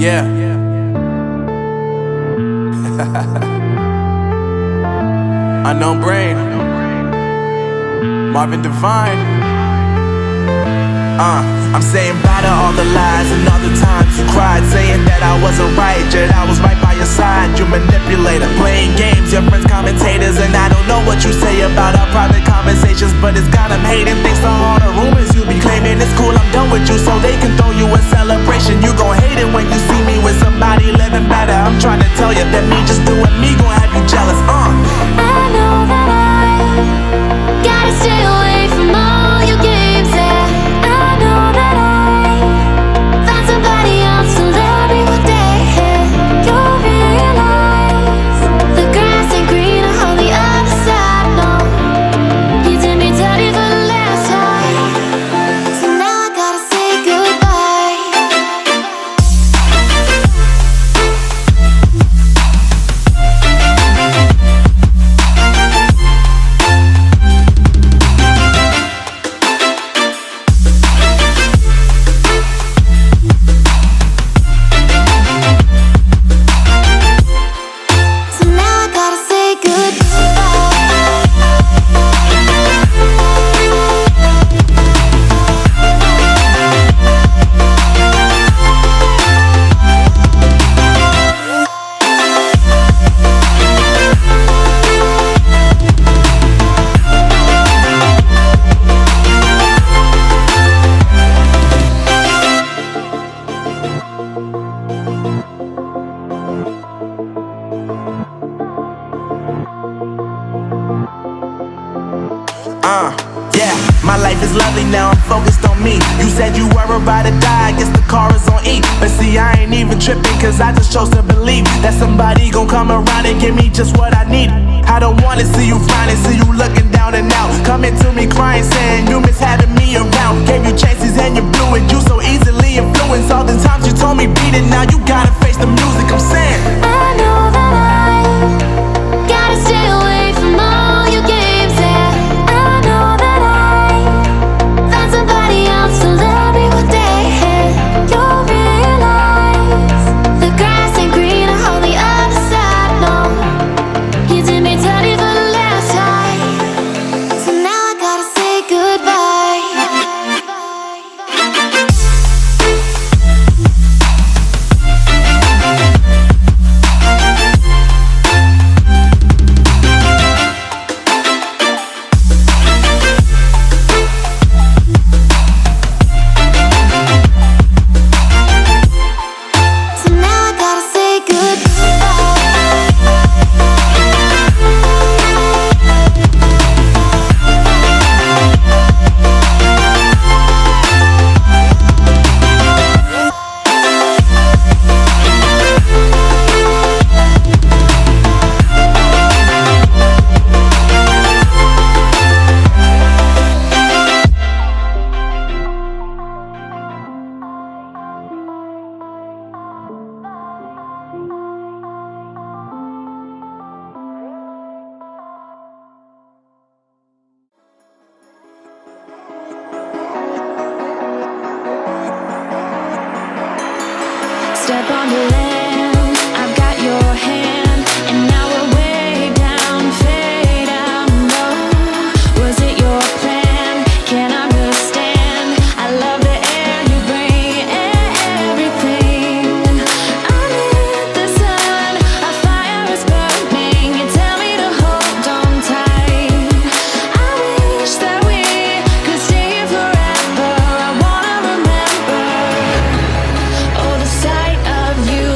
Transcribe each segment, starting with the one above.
Yeah. Unknown Brain, Marvin Devine. I'm saying bye to all the lies and all the times you cried, saying that I wasn't right, yet I was right by your side. You manipulator, playing games, your friends commentators, and I don't know what you say about our private conversations, but it's got them hating. Thanks to all the rumors you be claiming. It's cool, I'm done with you, so they can throw you a celebration. You gon' hate it when you see me with somebody living better. I'm trying to tell you that me just doing me gon' have you jealous. I know that I gotta stay away from all your games, yeah. I know that I found somebody else to love me one day, yeah. You'll realize the grass ain't greener on the other side, no. You did me dirty for the last time, so now I gotta say goodbye. So now I gotta say Yeah, my life is lovely now, I'm focused on me. You said you were about to die, I guess the car is on E. But see, I ain't even tripping, cause I just chose to believe that somebody gon' come around and give me just what I need. I don't wanna see you frowning, see you looking down and out, coming to me crying, saying you miss having me around. Gave you chances and you blew it, you so easily influenced. All the times you told me beat it, now you gotta face the music. I'm saying I know that I gotta stay away from all your games, yeah. I know that I found somebody else to love me one day, yeah. You'll realize the grass ain't greener on the other side, no. You did me dirty for the last time, so now I gotta say goodbye. So now I gotta say step on the land, I've got your hand, and now we're way down, fade out low. Was it your plan? Can't understand. I love the air you bring, everything. Under the sun, a fire is burning. You tell me to hold on tight. I wish that we could stay here forever. I wanna remember. Oh, the sight of you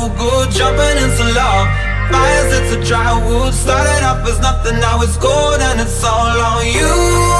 so good, jumping into love. Fires, it's a dry wood. Started off as nothing, now it's gold, and it's all on you.